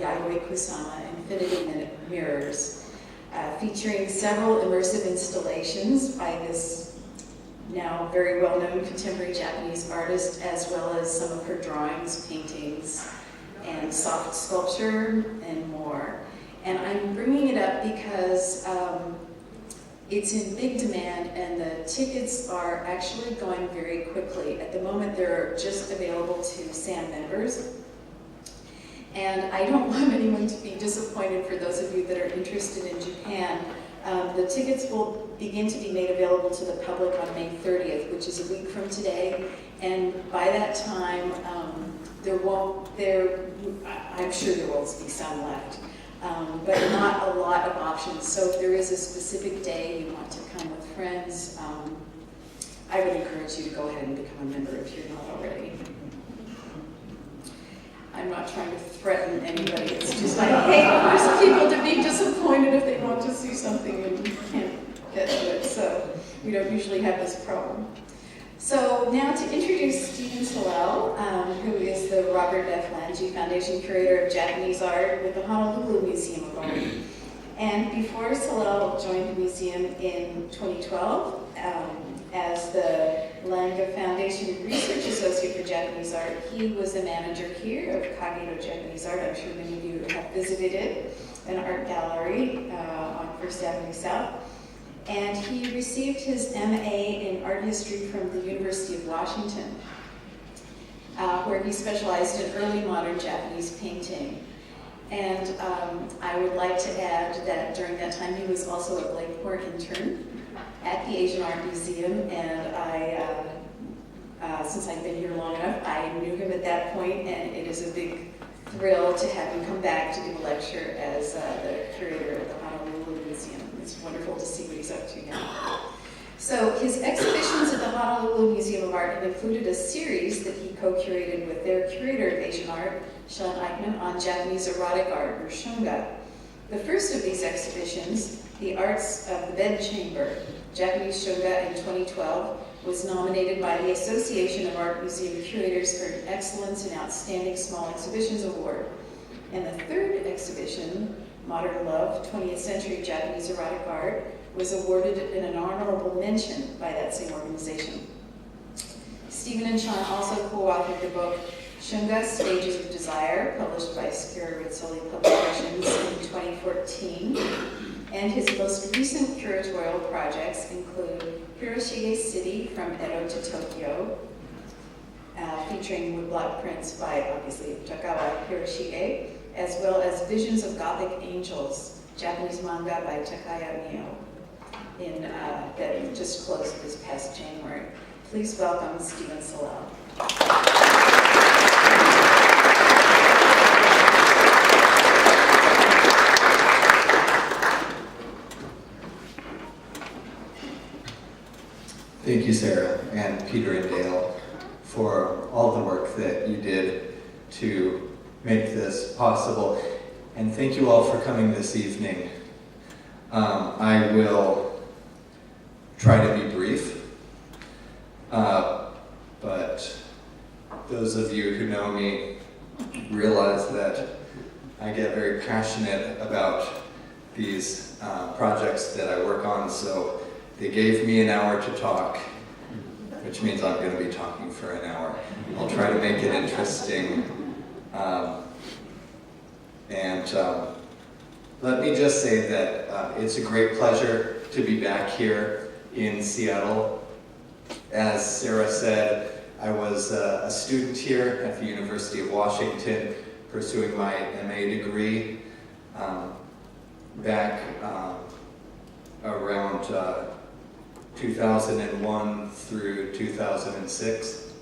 Yayoi Kusama, Infinity Mirrors, featuring several immersive installations by this now very well-known contemporary Japanese artist, as well as some of her drawings, paintings, and soft sculpture, and more. And I'm bringing it up because it's in big demand, and the tickets are actually going very quickly. At the moment, they're just available to SAM members. And I don't want anyone to be disappointed for those of you that are interested in Japan. The tickets will begin to be made available to the public on May 30th, which is a week from today. And by that time, I'm sure there will be some left. But not a lot of options. So if there is a specific day you want to come with friends, I would encourage you to go ahead and become a member if you're not already. I'm not trying to threaten anybody. It's just I hate for people to be disappointed if they want to see something and can't get to it. So we don't usually have this problem. So now to introduce Stephen Salel, who is the Robert F. Lange Foundation Curator of Japanese Art with the Honolulu Museum of Art. And before Salel joined the museum in 2012 as the Lange Foundation Research Associate for Japanese Art, he was the manager here of Curator Japanese Art. I'm sure many of you have visited it, an art gallery on First Avenue South. And he received his MA in art history from the University of Washington, where he specialized in early modern Japanese painting. And I would like to add that during that time he was also a Blakemore intern at the Asian Art Museum, and since I've been here long enough, I knew him at that point, and it is a big thrill to have him come back to give a lecture as the curator at the Honolulu Museum. It's wonderful to see what he's up to now. So his exhibitions at the Honolulu Museum of Art have included a series that he co-curated with their curator of Asian art, Sean Eichmann, on Japanese erotic art, or shunga. The first of these exhibitions, The Arts of the Bedchamber, Japanese Shunga in 2012, was nominated by the Association of Art Museum Curators for an Excellence in Outstanding Small Exhibitions Award. And the third exhibition, Modern Love, 20th Century Japanese Erotic Art, was awarded an honorable mention by that same organization. Stephen and Sean also co-authored the book Shunga, Stages of Desire, published by Skira Rizzoli Publications in 2014. And his most recent curatorial projects include Hiroshige City from Edo to Tokyo, featuring woodblock prints by, obviously, Takawa Hiroshige, as well as Visions of Gothic Angels, Japanese manga by Takaya Mio, that just closed this past January. Please welcome Stephen Salel. Thank you, Sarah, and Peter and Dale, for all the work that you did to make this possible. And thank you all for coming this evening. I will try to be brief, but those of you who know me realize that I get very passionate about these projects that I work on, so they gave me an hour to talk, which means I'm going to be talking for an hour. I'll try to make it interesting. Let me just say that it's a great pleasure to be back here in Seattle. As Sarah said, I was a student here at the University of Washington pursuing my MA degree back around 2001 through 2006.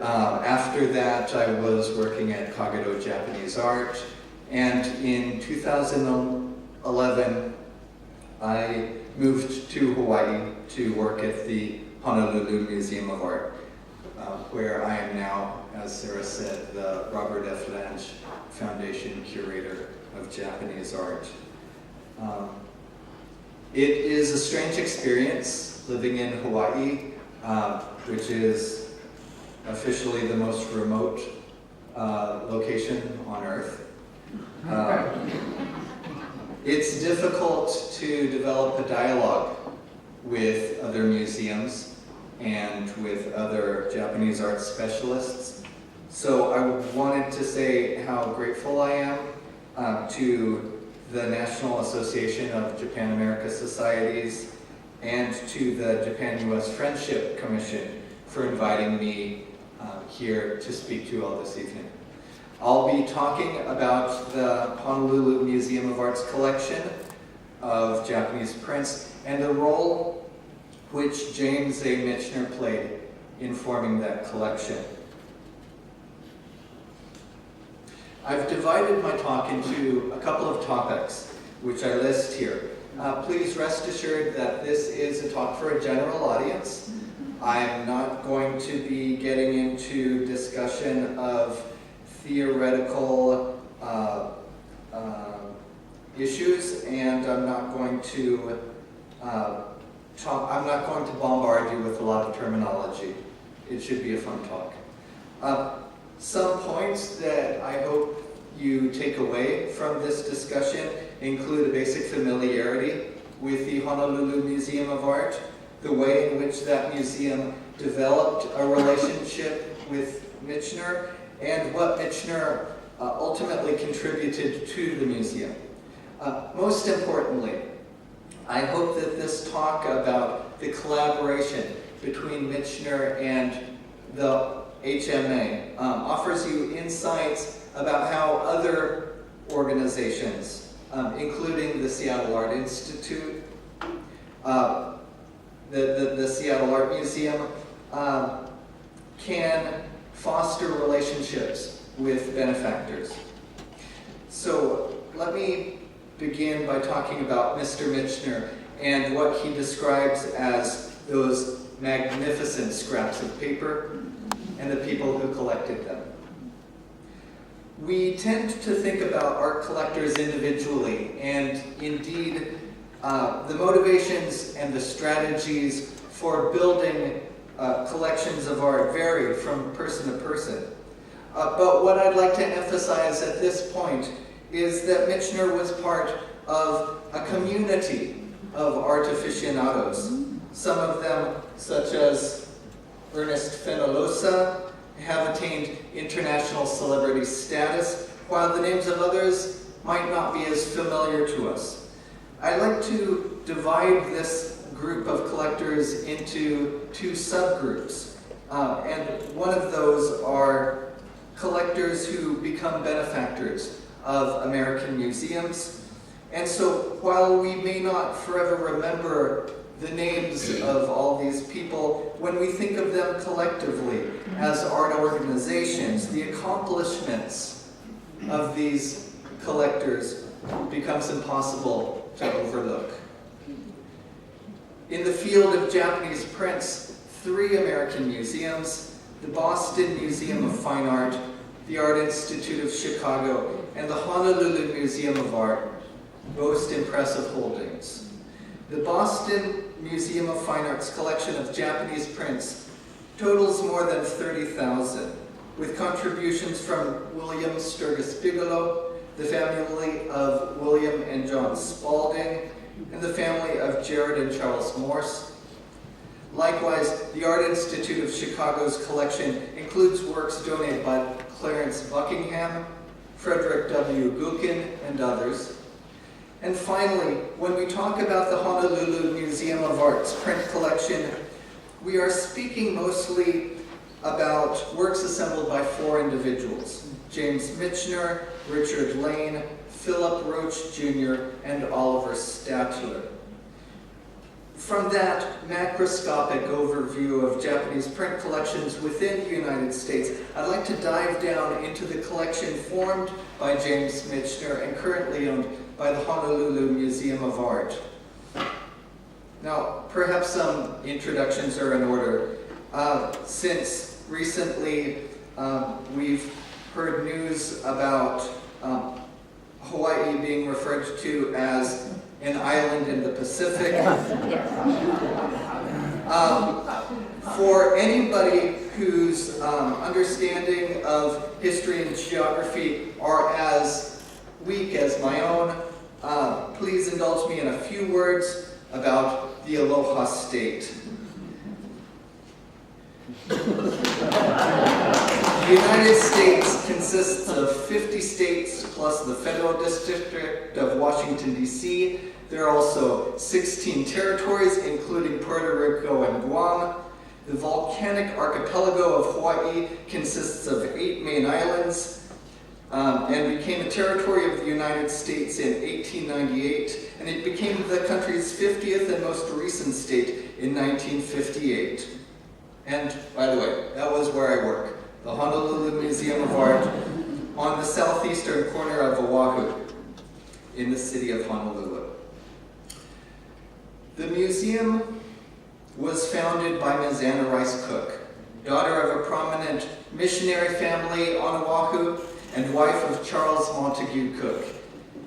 After that, I was working at Kagero Japanese Art, and in 2011, I moved to Hawaii to work at the Honolulu Museum of Art, where I am now, as Sarah said, the Robert F. Lange Foundation Curator of Japanese Art. It is a strange experience living in Hawaii, which is officially the most remote location on Earth. It's difficult to develop a dialogue with other museums and with other Japanese art specialists. So I wanted to say how grateful I am to the National Association of Japan-America Societies and to the Japan-US Friendship Commission for inviting me here to speak to you all this evening. I'll be talking about the Honolulu Museum of Art's collection of Japanese prints and the role which James A. Michener played in forming that collection. I've divided my talk into a couple of topics, which I list here. Please rest assured that this is a talk for a general audience. I'm not going to be getting into discussion of theoretical issues, and I'm not going to bombard you with a lot of terminology. It should be a fun talk. Some points that I hope you take away from this discussion include a basic familiarity with the Honolulu Museum of Art, the way in which that museum developed a relationship with Michener, and what Michener ultimately contributed to the museum. Most importantly, I hope that this talk about the collaboration between Michener and the HMA offers you insights about how other organizations, including the Seattle Art Institute, the Seattle Art Museum, can foster relationships with benefactors. So let me begin by talking about Mr. Michener and what he describes as those magnificent scraps of paper and the people who collected them. We tend to think about art collectors individually, and indeed the motivations and the strategies for building collections of art vary from person to person. But what I'd like to emphasize at this point is that Michener was part of a community of art aficionados. Some of them, such as Ernest Fenollosa, have attained international celebrity status, while the names of others might not be as familiar to us. I'd like to divide this group of collectors into two subgroups, and one of those are collectors who become benefactors of American museums. And so while we may not forever remember the names of all these people, when we think of them collectively as art organizations, the accomplishments of these collectors becomes impossible to overlook. In the field of Japanese prints, 3 American museums, the Boston Museum of Fine Art, the Art Institute of Chicago, and the Honolulu Museum of Art, boast impressive holdings. The Boston Museum of Fine Art's collection of Japanese prints totals more than 30,000, with contributions from William Sturgis Bigelow, the family of William and John Spalding, and the family of Jared and Charles Morse. Likewise, the Art Institute of Chicago's collection includes works donated by Clarence Buckingham, Frederick W. Gookin, and others. And finally, when we talk about the Honolulu Museum of Art's print collection, we are speaking mostly about works assembled by 4 individuals: James Michener, Richard Lane, Philip Roach Jr., and Oliver Statler. From that macroscopic overview of Japanese print collections within the United States, I'd like to dive down into the collection formed by James Michener and currently owned by the Honolulu Museum of Art. Now, perhaps some introductions are in order. Since recently we've heard news about Hawaii being referred to as an island in the Pacific. For anybody whose understanding of history and geography are as weak as my own, please indulge me in a few words about the Aloha State. The United States consists of 50 states plus the federal district of Washington, D.C. There are also 16 territories, including Puerto Rico and Guam. The volcanic archipelago of Hawaii consists of 8 main islands and became a territory of the United States in 1898, and it became the country's 50th and most recent state in 1958. And, by the way, that was where I work, the Honolulu Museum of Art on the southeastern corner of Oahu in the city of Honolulu. The museum was founded by Ms. Anna Rice Cook, daughter of a prominent missionary family on Oahu and wife of Charles Montague Cook.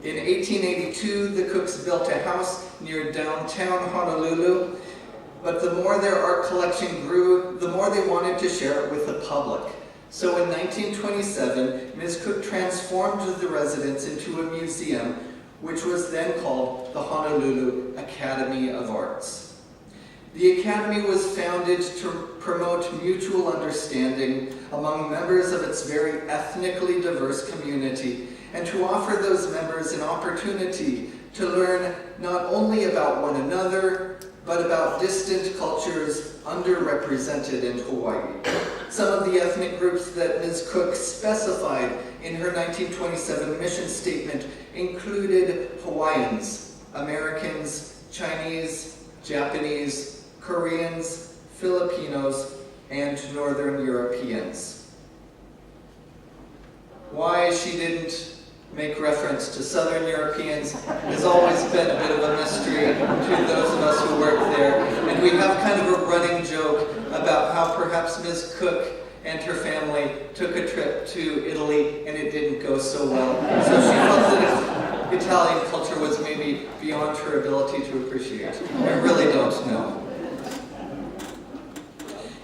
In 1882, the Cooks built a house near downtown Honolulu, but the more their art collection grew, the more they wanted to share it with the public. So in 1927, Ms. Cook transformed the residence into a museum, which was then called the Honolulu Academy of Arts. The Academy was founded to promote mutual understanding among members of its very ethnically diverse community, and to offer those members an opportunity to learn not only about one another, but about distant cultures underrepresented in Hawaii. Some of the ethnic groups that Ms. Cook specified in her 1927 mission statement included Hawaiians, Americans, Chinese, Japanese, Koreans, Filipinos, and Northern Europeans. Why she didn't make reference to Southern Europeans has always been a bit of a mystery to those of us who work there. And we have kind of a running joke about how perhaps Ms. Cook and her family took a trip to Italy and it didn't go so well. So she felt that Italian culture was maybe beyond her ability to appreciate. I really don't know.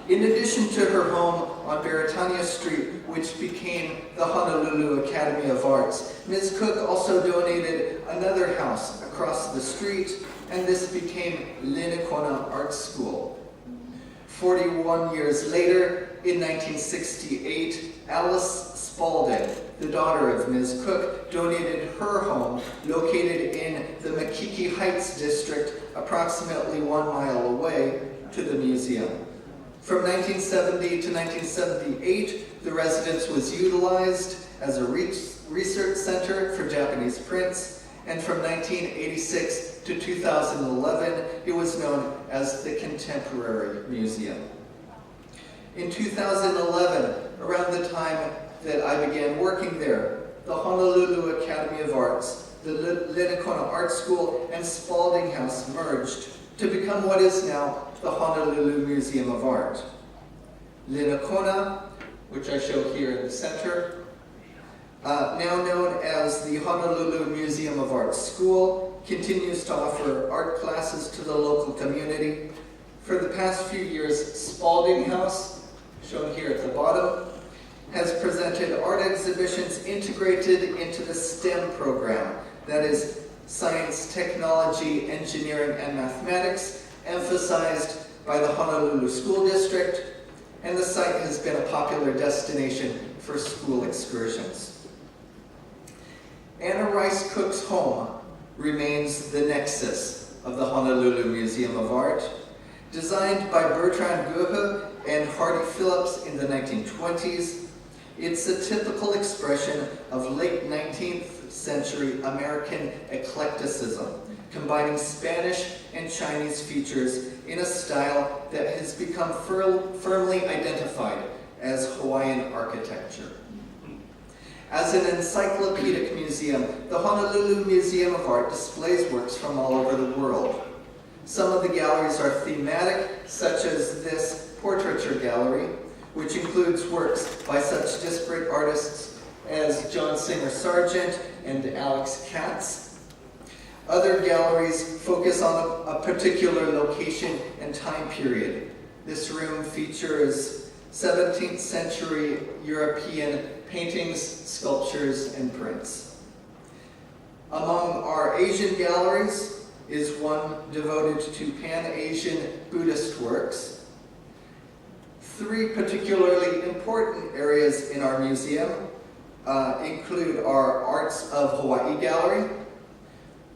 In addition to her home on Beretania Street, which became the Honolulu Academy of Arts, Ms. Cook also donated another house across the street, and this became Linakona Art School. 41 years later, in 1968, Alice Spaulding, the daughter of Ms. Cook, donated her home, located in the Makiki Heights district, approximately 1 mile away, to the museum. From 1970 to 1978, the residence was utilized as a research center for Japanese prints, and from 1986 to 2011, it was known as the Contemporary Museum. In 2011, around the time that I began working there, the Honolulu Academy of Arts, the Linakona Art School, and Spaulding House merged to become what is now the Honolulu Museum of Art. Linakona, which I show here in the center, now known as the Honolulu Museum of Art School, continues to offer art classes to the local community. For the past few years, Spaulding House, shown here at the bottom, has presented art exhibitions integrated into the STEM program, that is, science, technology, engineering, and mathematics, emphasized by the Honolulu School District, and the site has been a popular destination for school excursions. Anna Rice Cook's home remains the nexus of the Honolulu Museum of Art. Designed by Bertrand Goehe and Hardy Phillips in the 1920s, it's a typical expression of late 19th century American eclecticism, combining Spanish and Chinese features in a style that has become firmly identified as Hawaiian architecture. As an encyclopedic museum, the Honolulu Museum of Art displays works from all over the world. Some of the galleries are thematic, such as this portraiture gallery, which includes works by such disparate artists as John Singer Sargent and Alex Katz. Other galleries focus on a particular location and time period. This room features 17th century European paintings, sculptures, and prints. Among our Asian galleries is one devoted to Pan-Asian Buddhist works. 3 particularly important areas in our museum include our Arts of Hawaii Gallery,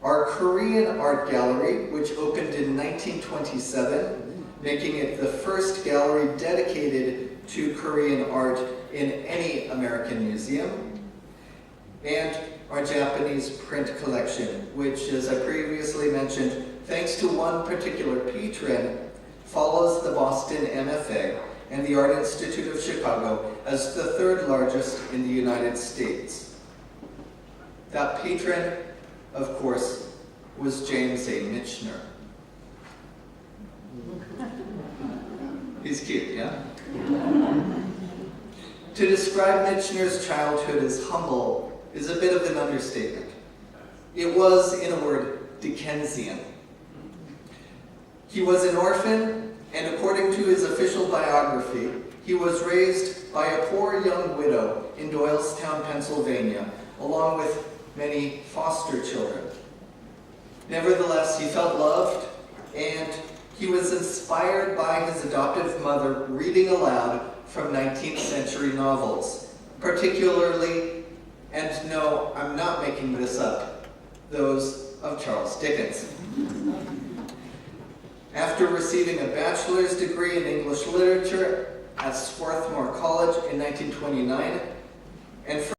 our Korean Art Gallery, which opened in 1927, making it the first gallery dedicated to Korean art in any American museum, and our Japanese print collection, which, as I previously mentioned, thanks to one particular patron, follows the Boston MFA and the Art Institute of Chicago as the 3rd largest in the United States. That patron, of course, was James A. Michener. He's cute, yeah? To describe Michener's childhood as humble is a bit of an understatement. It was, in a word, Dickensian. He was an orphan, and according to his official biography, he was raised by a poor young widow in Doylestown, Pennsylvania, along with many foster children. Nevertheless, he felt loved, and he was inspired by his adoptive mother reading aloud from 19th century novels, particularly, and no, I'm not making this up, those of Charles Dickens. After receiving a bachelor's degree in English literature at Swarthmore College in 1929, and